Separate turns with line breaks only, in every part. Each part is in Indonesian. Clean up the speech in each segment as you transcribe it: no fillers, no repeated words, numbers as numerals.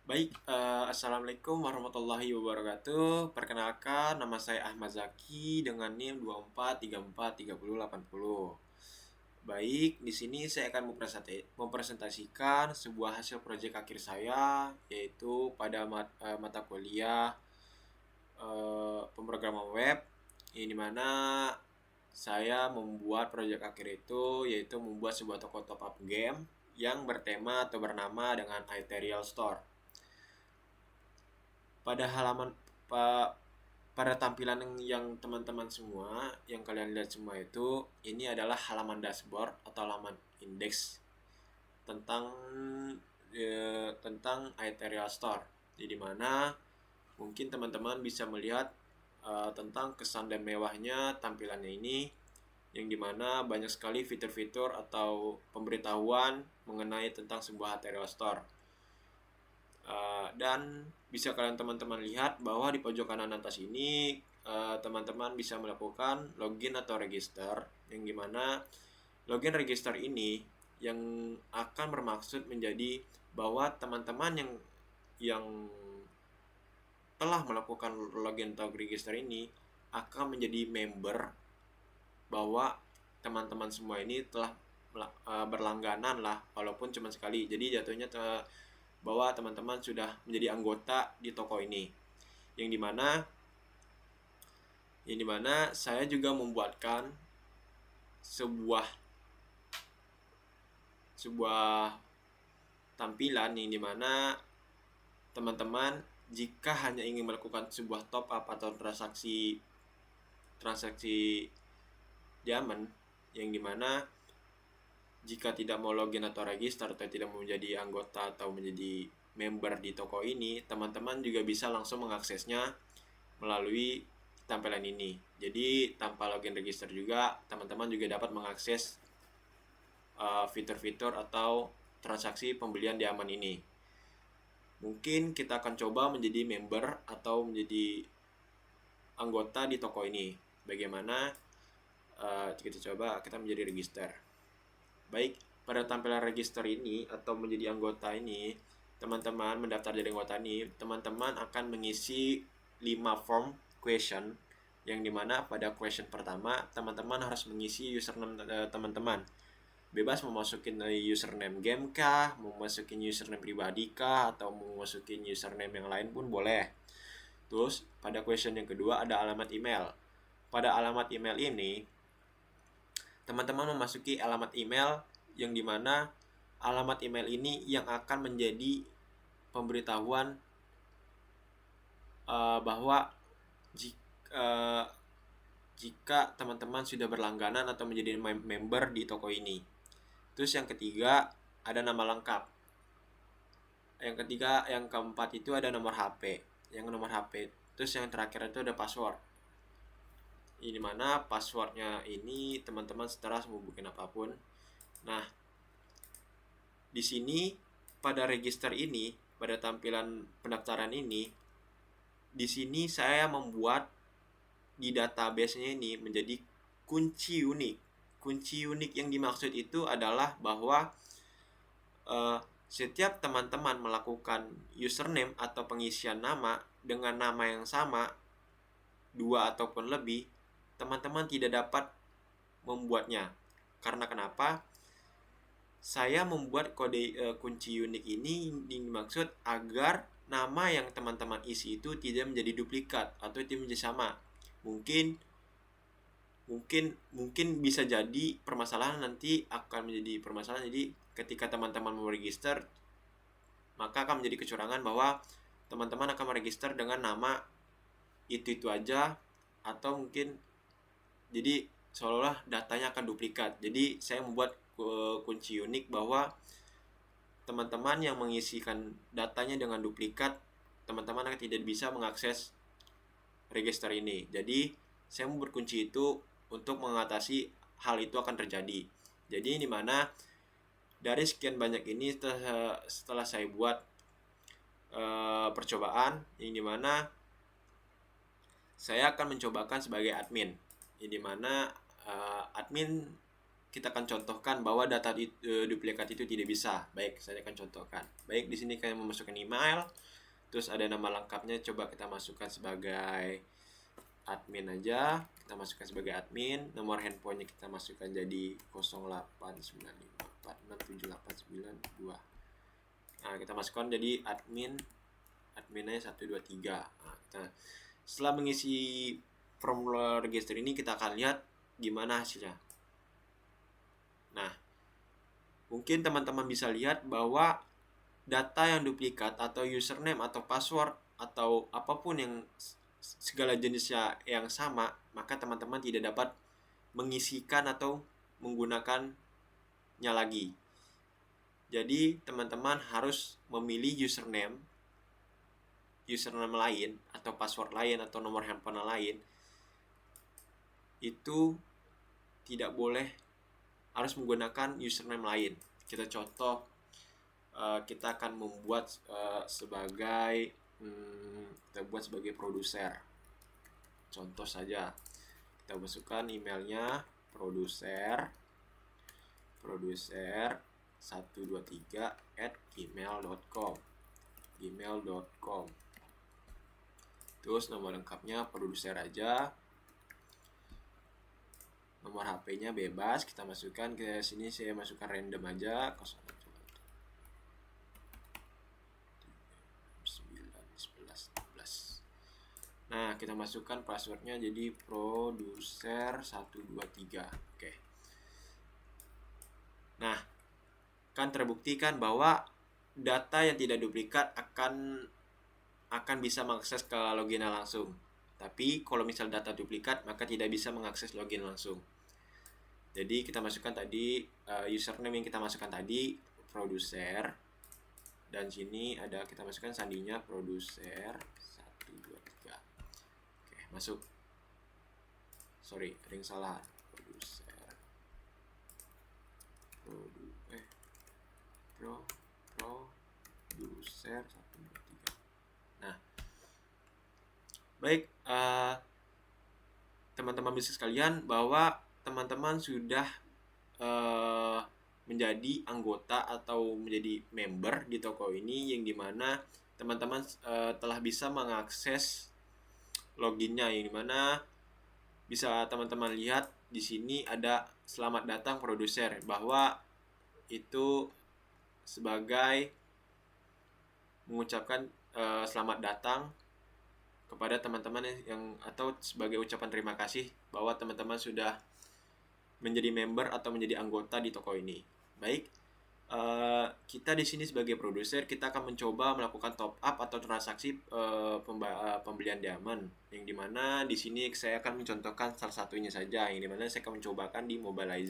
Assalamualaikum warahmatullahi wabarakatuh. Perkenalkan, nama saya Ahmad Zaki dengan NIM 24343080. Baik, di sini saya akan mempresentasikan sebuah hasil proyek akhir saya, yaitu pada mata kuliah pemrograman web, yang dimana saya membuat proyek akhir itu yaitu membuat sebuah toko top up game yang bertema atau bernama dengan Ethereal Store. Pada halaman pa, pada tampilan yang teman-teman semua, yang kalian lihat semua itu, ini adalah halaman dashboard atau halaman indeks tentang tentang Ethereal Store. Jadi mana mungkin teman-teman bisa melihat tentang kesan dan mewahnya tampilannya ini, yang dimana banyak sekali fitur-fitur atau pemberitahuan mengenai tentang sebuah Ethereal Store. Dan bisa kalian teman-teman lihat bahwa di pojok kanan atas ini teman-teman bisa melakukan login atau register, yang dimana login register ini yang akan bermaksud menjadi bahwa teman-teman yang telah melakukan login atau register ini akan menjadi member, bahwa teman-teman semua ini telah berlangganan lah, walaupun cuma sekali. Jadi jatuhnya bahwa teman-teman sudah menjadi anggota di toko ini, yang dimana saya juga membuatkan sebuah tampilan yang dimana teman-teman jika hanya ingin melakukan sebuah top up atau transaksi diamond, yang dimana jika tidak mau login atau register atau tidak mau menjadi anggota atau menjadi member di toko ini, teman-teman juga bisa langsung mengaksesnya melalui tampilan ini. Jadi tanpa login register juga, teman-teman juga dapat mengakses fitur-fitur atau transaksi pembelian diamond ini. Mungkin kita akan coba menjadi member atau menjadi anggota di toko ini. Bagaimana? Kita coba kita menjadi register. Baik, pada tampilan register ini atau menjadi anggota ini, teman-teman mendaftar jadi anggota ini, teman-teman akan mengisi 5 form question, yang dimana pada question pertama teman-teman harus mengisi username teman-teman. Bebas mau masukin username game kah, mau masukin username pribadi kah, atau mau masukin username yang lain pun boleh. Terus pada question yang kedua ada alamat email. Pada alamat email ini teman-teman memasuki alamat email, yang dimana alamat email ini yang akan menjadi pemberitahuan bahwa jika teman-teman sudah berlangganan atau menjadi member di toko ini. Terus yang ketiga ada nama lengkap. Yang keempat itu ada nomor HP. Terus yang terakhir itu ada password. Ini mana passwordnya ini teman-teman setelah mau bikin apapun. Nah, di sini pada register ini, pada tampilan pendaftaran ini, di sini saya membuat di database-nya ini menjadi kunci unik. Kunci unik yang dimaksud itu adalah bahwa setiap teman-teman melakukan username atau pengisian nama dengan nama yang sama, 2 ataupun lebih, teman-teman tidak dapat membuatnya. Karena kenapa? Saya membuat kode kunci unik ini dimaksud agar nama yang teman-teman isi itu tidak menjadi duplikat atau tidak menjadi sama. Mungkin bisa jadi permasalahan, nanti akan menjadi permasalahan. Jadi ketika teman-teman mau register, maka akan menjadi kecurangan bahwa teman-teman akan meregister dengan nama itu aja, atau mungkin jadi seolah-olah datanya akan duplikat. Jadi saya membuat kunci unik bahwa teman-teman yang mengisikan datanya dengan duplikat, teman-teman akan tidak bisa mengakses register ini. Jadi saya membuat kunci itu untuk mengatasi hal itu akan terjadi. Jadi di mana dari sekian banyak ini setelah saya buat percobaan, yang dimana saya akan mencobakan sebagai admin, yang dimana admin kita akan contohkan bahwa data duplikat itu tidak bisa. Baik, saya akan contohkan. Baik, di sini kalian memasukkan email, terus ada nama lengkapnya, coba kita masukkan sebagai admin aja. Kita masukkan sebagai admin, nomor handphonenya kita masukkan jadi 0895467892. Nah, kita masukkan jadi adminnya 123. Nah, setelah mengisi formulir register ini, kita akan lihat gimana hasilnya. Nah, mungkin teman-teman bisa lihat bahwa data yang duplikat atau username atau password atau apapun yang segala jenisnya yang sama, maka teman-teman tidak dapat mengisikan atau menggunakannya lagi. Jadi teman-teman harus memilih username lain atau password lain atau nomor handphone lain. Itu tidak boleh, harus menggunakan username lain. Kita contoh, kita akan membuat sebagai produser. Contoh saja, kita masukkan emailnya produser123@gmail.com. Terus nomor lengkapnya produser aja. Nomor HP-nya bebas, kita masukkan ke sini, saya masukkan random aja, 0911. Nah, kita masukkan passwordnya jadi produser123. Oke. Nah, kan terbuktikan bahwa data yang tidak duplikat akan bisa mengakses ke loginnya langsung. Tapi kalau misal data duplikat, maka tidak bisa mengakses login langsung. Jadi kita masukkan tadi username yang kita masukkan tadi produser, dan sini ada kita masukkan sandinya produser123. Oke, masuk. Sorry, ada yang salah. Produser123. Nah, baik, teman-teman bisnis sekalian, bahwa teman-teman sudah menjadi anggota atau menjadi member di toko ini, yang dimana teman-teman telah bisa mengakses loginnya, yang dimana bisa teman-teman lihat di sini ada selamat datang produser, bahwa itu sebagai mengucapkan selamat datang kepada teman-teman yang, atau sebagai ucapan terima kasih bahwa teman-teman sudah menjadi member atau menjadi anggota di toko ini. Baik, kita di sini sebagai produser, kita akan mencoba melakukan top up atau transaksi pembelian diamond, yang dimana di sini saya akan mencontohkan salah satunya saja, yang dimana saya akan mencobakan di Mobile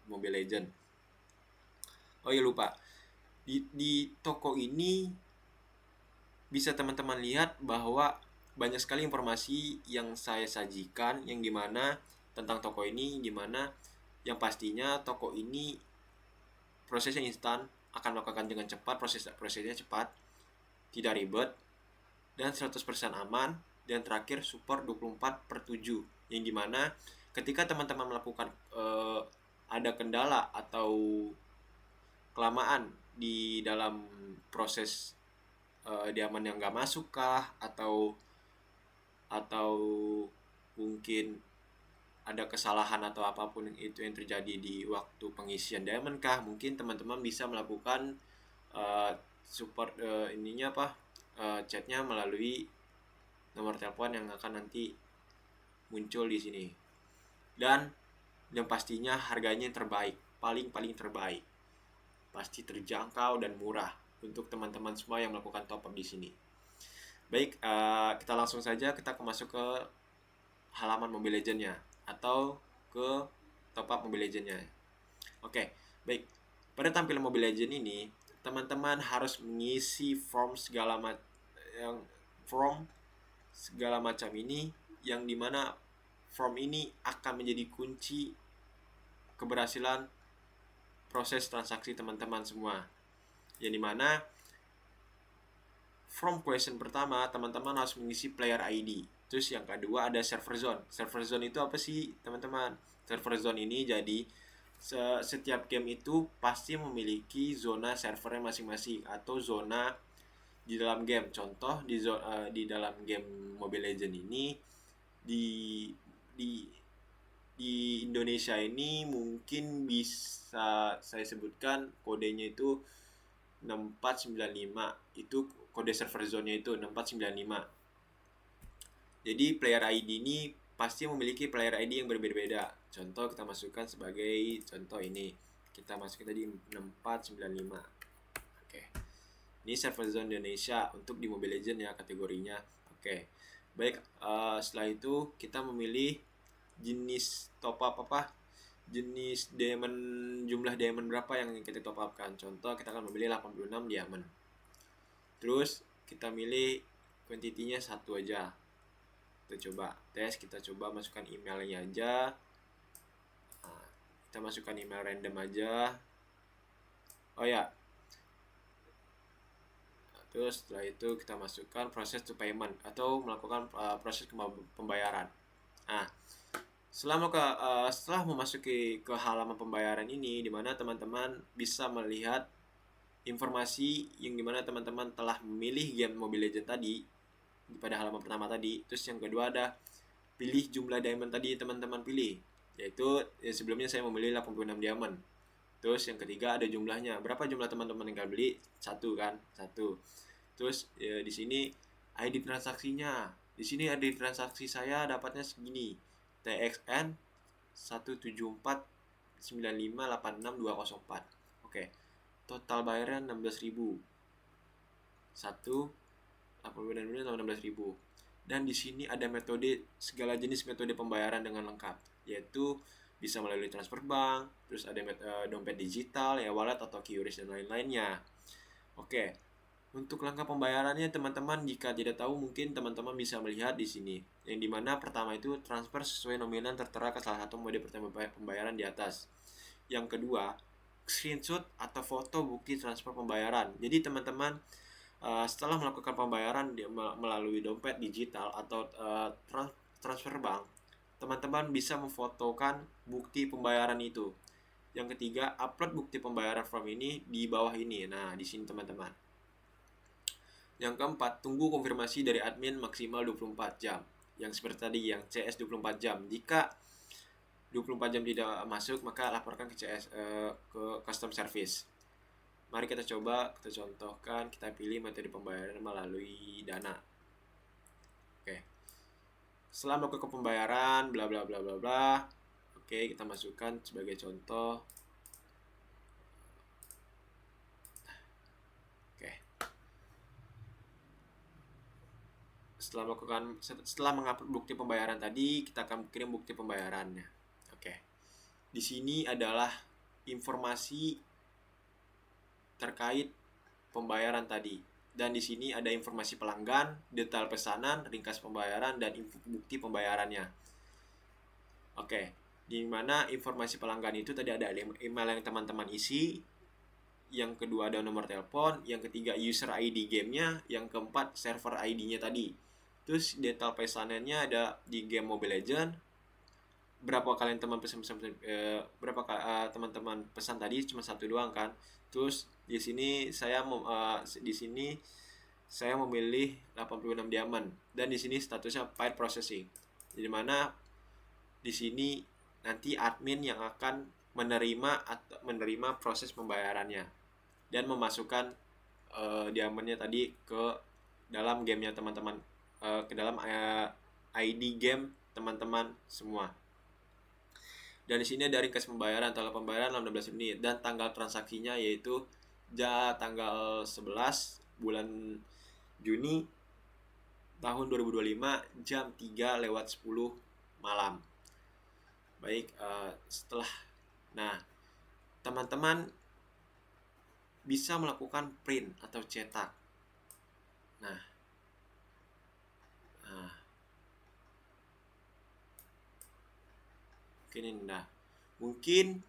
Legend. Oh iya, lupa, di toko ini bisa teman-teman lihat bahwa banyak sekali informasi yang saya sajikan, yang dimana tentang toko ini, dimana yang pastinya toko ini prosesnya instan, akan melakukan dengan cepat, prosesnya cepat, tidak ribet, dan 100% aman, dan terakhir support 24/7, yang dimana ketika teman-teman melakukan ada kendala atau kelamaan di dalam proses diamond yang nggak masuk kah, atau mungkin ada kesalahan atau apapun itu yang terjadi di waktu pengisian diamond kah, mungkin teman-teman bisa melakukan support chatnya melalui nomor telepon yang akan nanti muncul di sini. Dan yang pastinya harganya yang terbaik, paling terbaik, pasti terjangkau dan murah untuk teman-teman semua yang melakukan top up di sini. Baik, kita langsung saja kita masuk ke halaman Mobile Legends-nya atau ke top up Mobile Legends-nya. Oke, baik. Pada tampilan Mobile Legends ini, teman-teman harus mengisi form segala macam ini, yang dimana form ini akan menjadi kunci keberhasilan proses transaksi teman-teman semua. Yang dimana form question pertama, teman-teman harus mengisi player ID. Terus yang kedua ada server zone. Server zone itu apa sih, teman-teman? Server zone ini jadi setiap game itu pasti memiliki zona servernya masing-masing atau zona di dalam game. Contoh di dalam game Mobile Legends ini di di di Indonesia ini mungkin bisa saya sebutkan kodenya itu 6495, itu kode server zone-nya itu 6495. Jadi player ID ini pasti memiliki player ID yang berbeda-beda. Contoh kita masukkan sebagai contoh ini. Kita masukin tadi 6495. Oke. Ini server zone Indonesia untuk di Mobile Legends ya kategorinya. Oke. Baik, setelah itu kita memilih jenis top up jenis diamond, jumlah diamond berapa yang kita top upkan. Contoh kita akan memilih 86 diamond. Terus kita milih quantity-nya 1 aja. Kita coba tes, kita coba masukkan emailnya aja. Nah, kita masukkan email random aja. Oh ya. Terus setelah itu kita masukkan proses to payment atau melakukan proses pembayaran. Nah, setelah memasuki ke halaman pembayaran ini, di mana teman-teman bisa melihat informasi yang dimana teman-teman telah memilih game Mobile Legends tadi pada halaman pertama tadi. Terus yang kedua ada pilih jumlah diamond tadi teman-teman pilih, yaitu sebelumnya saya memilih 86 diamond. Terus yang ketiga ada jumlahnya, berapa jumlah teman-teman yang beli? 1 kan, 1. Terus di sini ID transaksinya, di sini ID transaksi saya dapatnya segini, TXN 174958624. Oke, total bayarnya 16.000. 16.000. Dan di sini ada metode, segala jenis metode pembayaran dengan lengkap, yaitu bisa melalui transfer bank, terus ada dompet digital, ya wallet atau QRIS dan lain-lainnya. Oke, untuk langkah pembayarannya teman-teman jika tidak tahu mungkin teman-teman bisa melihat di sini, yang dimana pertama itu transfer sesuai nominal tertera ke salah satu mode pembayaran di atas. Yang kedua, screenshot atau foto bukti transfer pembayaran. Jadi teman-teman setelah melakukan pembayaran melalui dompet digital atau transfer bank, teman-teman bisa memfotokan bukti pembayaran itu. Yang ketiga, upload bukti pembayaran form ini di bawah ini. Nah, di sini teman-teman. Yang keempat, tunggu konfirmasi dari admin maksimal 24 jam. Yang seperti tadi, yang CS 24 jam. Jika 24 jam tidak masuk, maka laporkan ke CS ke custom service. Mari kita coba, kita contohkan, kita pilih metode pembayaran melalui Dana. Oke. Setelah melakukan pembayaran, bla bla bla bla bla. Oke, kita masukkan sebagai contoh. Oke. Setelah mengupload bukti pembayaran tadi, kita akan kirim bukti pembayarannya. Oke. Di sini adalah informasi terkait pembayaran tadi. Dan di sini ada informasi pelanggan, detail pesanan, ringkas pembayaran, dan bukti pembayarannya. Oke, di mana informasi pelanggan itu tadi ada email yang teman-teman isi, yang kedua ada nomor telepon, yang ketiga user ID gamenya, yang keempat server ID-nya tadi. Terus detail pesanannya ada di game Mobile Legends, berapa kalian teman-teman pesan tadi cuma 1 doang kan. Terus di sini saya memilih 86 diamond dan di sini statusnya paid processing. Di mana di sini nanti admin yang akan menerima proses pembayarannya dan memasukkan diamondnya tadi ke dalam gamenya teman-teman, ke dalam ID game teman-teman semua. Dan di sini ada ringkas pembayaran, tanggal pembayaran 16 menit dan tanggal transaksinya yaitu tanggal 11 bulan Juni tahun 2025 jam 3:10 malam. Baik, nah, teman-teman bisa melakukan print atau cetak. Nah, mungkin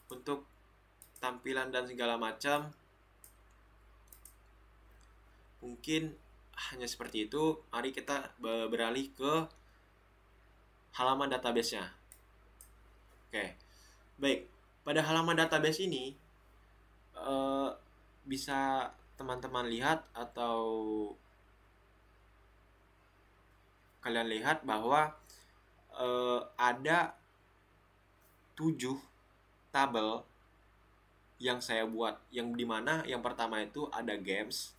untuk tampilan dan segala macam mungkin hanya seperti itu. Mari kita beralih ke halaman database-nya. Oke, baik. Pada halaman database ini bisa teman-teman lihat atau kalian lihat bahwa ada 7 tabel yang saya buat, yang dimana yang pertama itu ada games,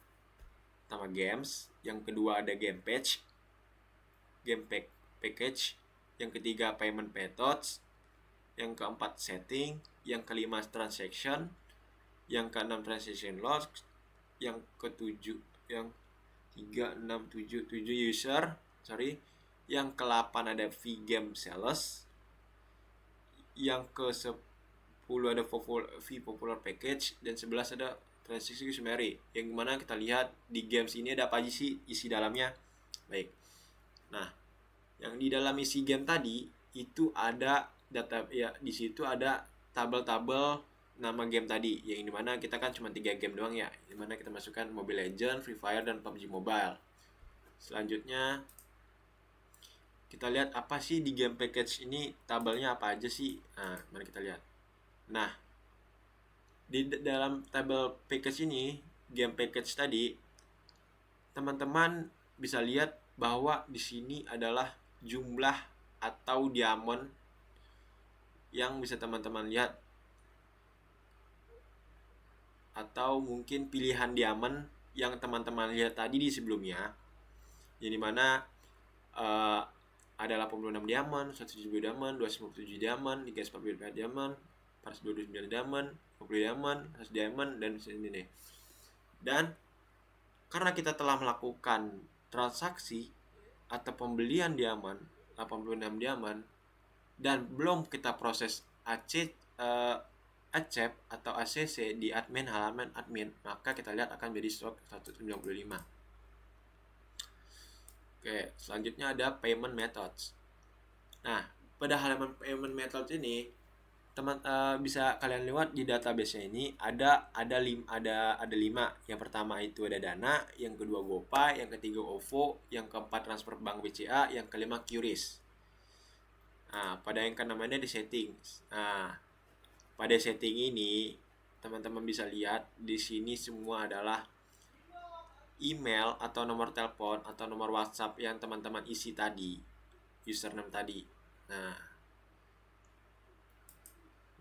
yang kedua ada game package, yang ketiga payment methods, yang keempat setting, yang kelima transaction, yang keenam transaction logs, yang ketujuh, yang 3, 6, 7 user, yang ke-8 ada vgame sales, yang ke-10 ada popular package, dan 11 ada transaksi summary. Yang mana kita lihat di games ini ada apa aja sih isi dalamnya. Baik. Nah, yang di dalam isi game tadi itu ada data, ya di situ ada tabel-tabel nama game tadi, yang dimana kita kan cuma 3 game doang ya, dimana kita masukkan Mobile Legends, Free Fire, dan PUBG Mobile. Selanjutnya kita lihat apa sih di game package ini, tabelnya apa aja sih. Nah, mari kita lihat. Nah, di dalam tabel package ini, game package tadi, teman-teman bisa lihat bahwa di sini adalah jumlah atau diamond yang bisa teman-teman lihat, atau mungkin pilihan diamond yang teman-teman lihat tadi di sebelumnya, yang dimana ada 86 diamond, 170 diamond, 257 diamond, 344 diamond, 429 diamond, 50 diamond, 100 diamond, dan sini nih. Dan karena kita telah melakukan transaksi atau pembelian diamond 86 diamond dan belum kita proses accept atau ACC di admin halaman admin, maka kita lihat akan jadi stok 195. Oke, selanjutnya ada payment methods. Nah, pada halaman payment methods ini bisa kalian lihat di database-nya ini ada 5. Yang pertama itu ada Dana, yang kedua GoPay, yang ketiga OVO, yang keempat transfer bank BCA, yang kelima QRIS. Nah, pada yang keenam ini di settings. Nah, pada setting ini teman-teman bisa lihat di sini semua adalah email atau nomor telepon atau nomor WhatsApp yang teman-teman isi tadi, username tadi.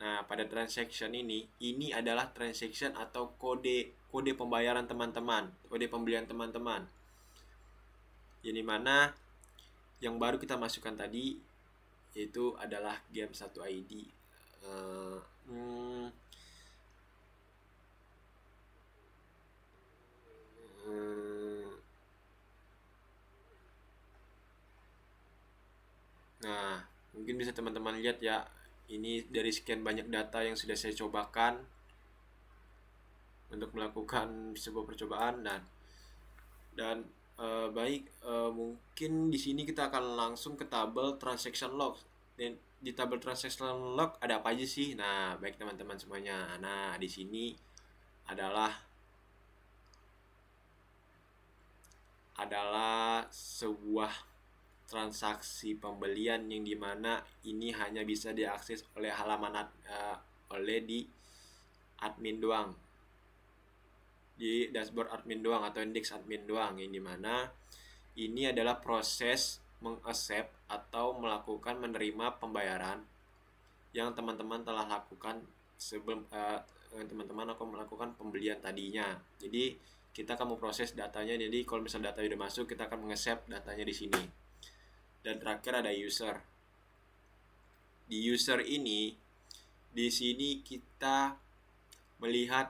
Nah, pada transaction ini adalah transaction atau kode pembayaran teman-teman, kode pembelian teman-teman. Yang dimana yang baru kita masukkan tadi yaitu adalah game 1 ID. Nah, mungkin bisa teman-teman lihat ya, ini dari sekian banyak data yang sudah saya cobakan untuk melakukan sebuah percobaan. Dan mungkin di sini kita akan langsung ke tabel transaction log. Dan di tabel transaction log ada apa aja sih? Nah, baik teman-teman semuanya. Nah, di sini adalah sebuah transaksi pembelian yang dimana ini hanya bisa diakses oleh halaman di admin doang, di dashboard admin doang atau indeks admin doang, yang dimana ini adalah proses meng-accept atau melakukan menerima pembayaran yang teman-teman telah lakukan sebelum teman-teman akan melakukan pembelian tadinya. Jadi kita akan memproses datanya. Jadi kalau misal data sudah masuk, kita akan meng-accept datanya di sini. Dan terakhir ada user. Di user ini, di sini kita melihat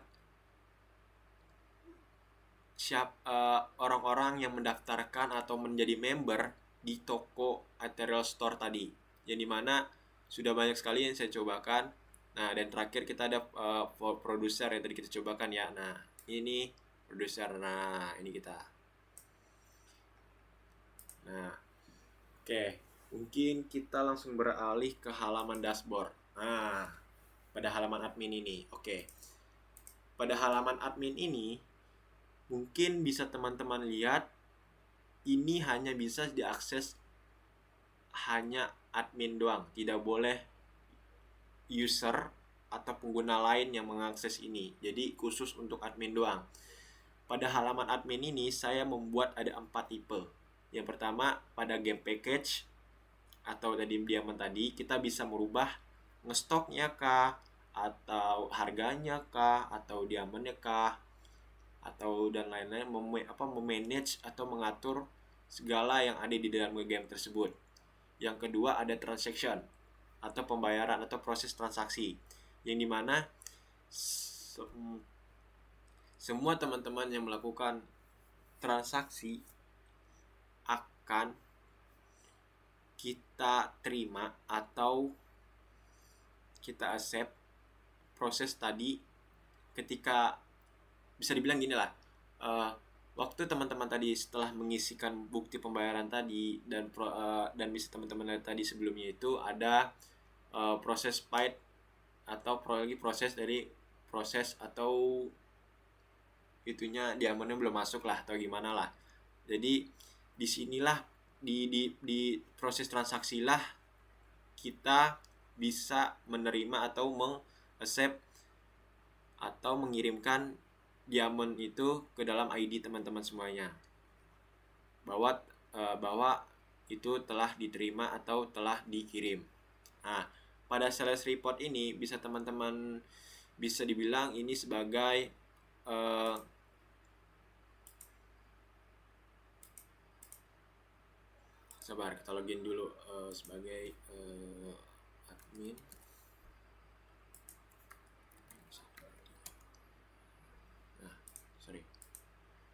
orang-orang yang mendaftarkan atau menjadi member di toko Ethereal Store tadi, yang dimana sudah banyak sekali yang saya cobakan. Nah, dan terakhir kita ada produser yang tadi kita cobakan ya. Nah, ini produser. Nah, ini kita. Nah, oke, mungkin kita langsung beralih ke halaman dashboard. Nah, pada halaman admin ini, pada halaman admin ini mungkin bisa teman-teman lihat ini hanya bisa diakses hanya admin doang, tidak boleh user atau pengguna lain yang mengakses ini. Jadi khusus untuk admin doang. Pada halaman admin ini saya membuat ada 4 tipe. Yang pertama, pada game package atau tadi diamond tadi, kita bisa merubah ngestoknya kah, atau harganya kah, atau diamondnya kah, atau dan lain-lain, memanage atau mengatur segala yang ada di dalam game tersebut. Yang kedua ada transaction atau pembayaran atau proses transaksi, yang dimana semua teman-teman yang melakukan transaksi akan kita terima atau kita accept proses tadi ketika, bisa dibilang gini lah, waktu teman-teman tadi setelah mengisikan bukti pembayaran tadi dan bisa teman-teman lihat tadi sebelumnya itu ada proses paid atau proses dari proses atau itunya diamondnya belum masuk lah atau gimana lah. Jadi disinilah di proses transaksi lah kita bisa menerima atau meng-accept atau mengirimkan diamond itu ke dalam ID teman-teman semuanya, bahwa itu telah diterima atau telah dikirim. Nah, pada sales report ini bisa teman-teman bisa dibilang ini sebagai sabar, kita login dulu sebagai admin.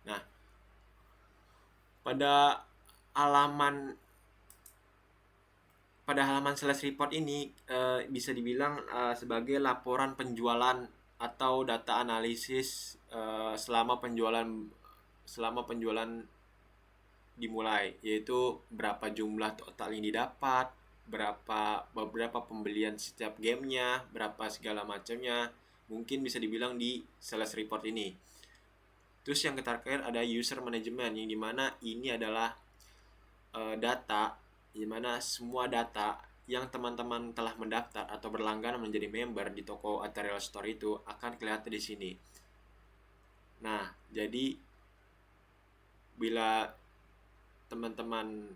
Nah, pada halaman sales report ini bisa dibilang sebagai laporan penjualan atau data analisis selama penjualan dimulai, yaitu berapa jumlah total yang didapat, beberapa pembelian setiap gamenya, berapa segala macamnya, mungkin bisa dibilang di sales report ini. Terus yang terakhir ada user management, yang dimana ini adalah data, dimana semua data yang teman-teman telah mendaftar atau berlangganan menjadi member di toko atau real store itu akan kelihatan di sini. Nah, jadi bila teman-teman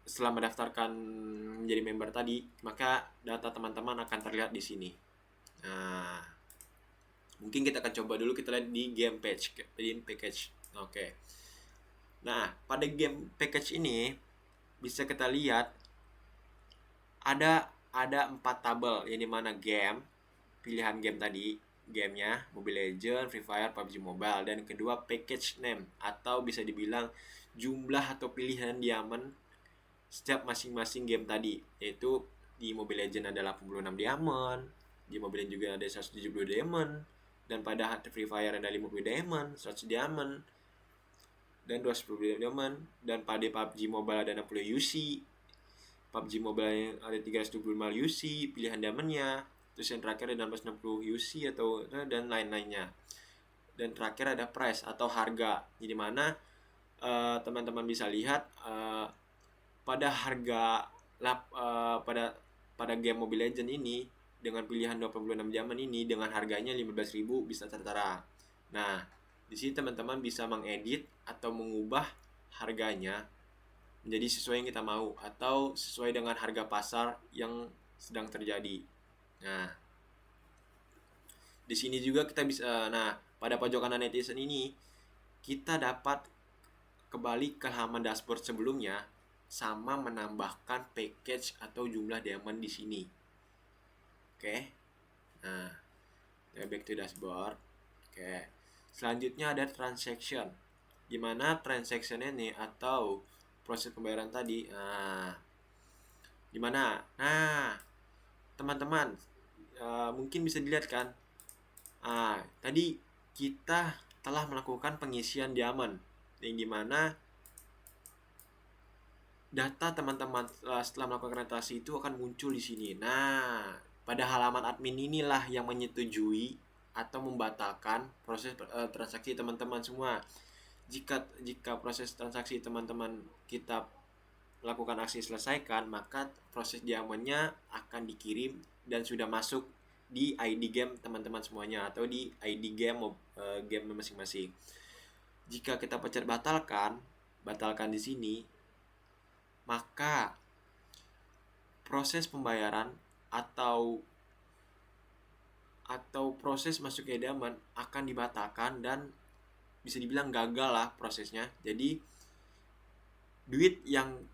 setelah mendaftarkan menjadi member tadi, maka data teman-teman akan terlihat di sini. Nah, mungkin kita akan coba dulu, kita lihat di game package. Oke. Nah, pada game package ini bisa kita lihat ada 4 tabel, yang dimana game, pilihan game tadi, gamenya Mobile Legends, Free Fire, PUBG Mobile, dan kedua package name atau bisa dibilang jumlah atau pilihan diamond setiap masing-masing game tadi, yaitu di Mobile Legends ada 86 diamond, di Mobile Legends juga ada 170 diamond, dan pada Free Fire ada 50 diamond, 100 diamond, dan 210 diamond, dan pada PUBG Mobile ada 60 UC, PUBG Mobile ada 325 UC pilihan diamondnya. Terus yang terakhir ada 660 UC atau dan lain-lainnya. Dan terakhir ada price atau harga. Jadi mana teman-teman bisa lihat pada harga pada game Mobile Legends ini dengan pilihan 26 diamond ini dengan harganya 15.000 bisa tertera. Nah, di sini teman-teman bisa mengedit atau mengubah harganya menjadi sesuai yang kita mau atau sesuai dengan harga pasar yang sedang terjadi. Nah, di sini juga kita bisa, pada pojokan netizen ini kita dapat kembali ke halaman dashboard sebelumnya sama menambahkan package atau jumlah diamond di sini. Oke. Nah, back to dashboard. Oke. Selanjutnya ada transaction. Di mana transaction ini atau proses pembayaran tadi. Nah, di mana? Nah, teman-teman mungkin bisa dilihat kan, tadi kita telah melakukan pengisian diamond, yang dimana data teman-teman setelah melakukan transaksi itu akan muncul di sini. Nah, pada halaman admin inilah yang menyetujui atau membatalkan proses transaksi teman-teman semua. Jika proses transaksi teman-teman kita melakukan aksi selesaikan, maka proses diamannya akan dikirim dan sudah masuk di ID game teman-teman semuanya atau di ID game game masing-masing. Jika kita pencet batalkan di sini, maka proses pembayaran atau proses masuk ke diamond akan dibatalkan dan bisa dibilang gagal lah prosesnya. Jadi duit yang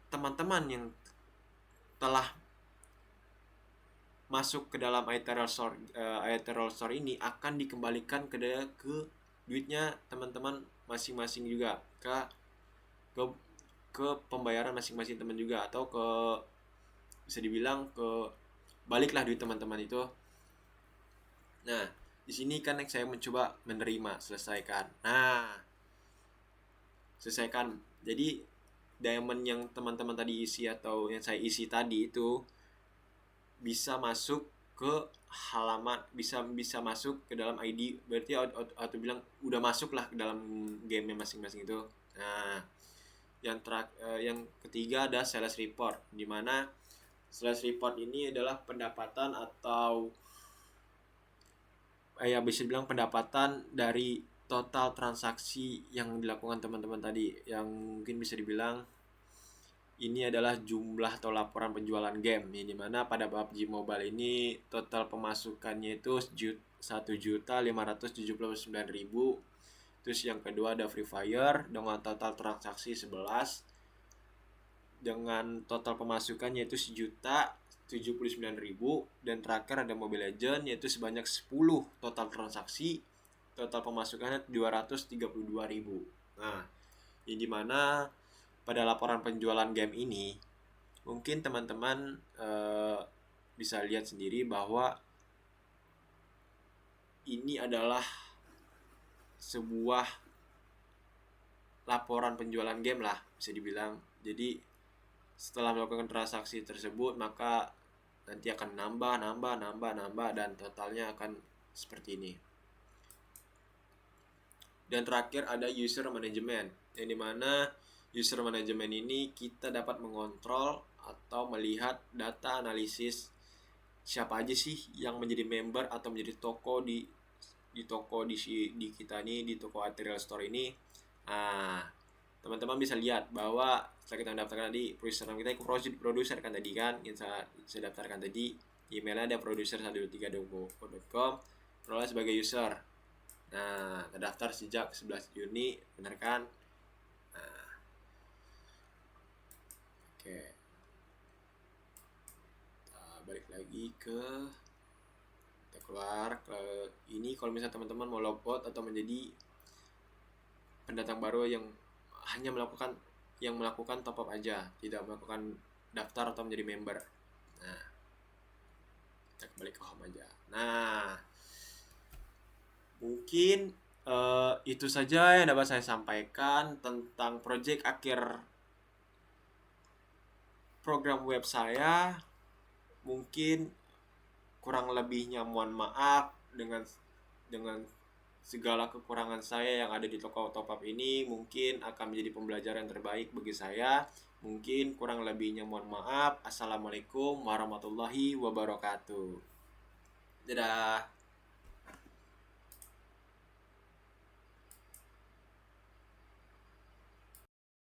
teman-teman yang telah masuk ke dalam Ethereal Store ini akan dikembalikan ke duitnya teman-teman masing-masing juga ke pembayaran masing-masing teman juga, atau ke bisa dibilang ke baliklah duit teman-teman itu. Nah, di sini kan saya mencoba menerima, selesaikan. Nah, selesaikan. Jadi diamond yang teman-teman tadi isi atau yang saya isi tadi itu bisa masuk ke halaman, bisa masuk ke dalam ID, berarti auto bilang udah masuk lah ke dalam game masing-masing itu. Nah, yang ketiga ada sales report, di mana sales report ini adalah pendapatan atau bisa dibilang pendapatan dari total transaksi yang dilakukan teman-teman tadi, yang mungkin bisa dibilang ini adalah jumlah atau laporan penjualan game, ya, dimana pada PUBG Mobile ini total pemasukannya itu 1.579.000. Terus yang kedua ada Free Fire dengan total transaksi 11 dengan total pemasukannya itu 1.079.000. Dan terakhir ada Mobile Legends yaitu sebanyak 10 total transaksi, total pemasukannya 232.000. Nah, ini dimana pada laporan penjualan game ini mungkin teman-teman bisa lihat sendiri bahwa ini adalah sebuah laporan penjualan game lah, bisa dibilang. Jadi setelah melakukan transaksi tersebut, maka nanti akan nambah dan totalnya akan seperti ini. Dan terakhir ada user management, yang dimana user management ini kita dapat mengontrol atau melihat data analisis siapa aja sih yang menjadi member atau menjadi toko di toko di kita ini, di toko Ethereal Store ini. Nah, teman-teman bisa lihat bahwa setelah kita mendaftarkan tadi produser kita ikut produser kan tadi kan, yang saya daftarkan tadi, emailnya ada produser123.com, peroleh sebagai user. Nah, terdaftar sejak 11 Juni, benar kan? Nah, oke. Kita balik lagi ke keluar ke ini. Kalau misalnya teman-teman mau logout atau menjadi pendatang baru yang hanya melakukan top up aja, tidak melakukan daftar atau menjadi member, nah kita kembali ke home aja. Nah, mungkin itu saja yang dapat saya sampaikan tentang project akhir program web saya. Mungkin kurang lebihnya mohon maaf dengan segala kekurangan saya yang ada di toko top up ini. Mungkin akan menjadi pembelajaran terbaik bagi saya. Mungkin kurang lebihnya mohon maaf. Assalamualaikum warahmatullahi wabarakatuh. Dadah.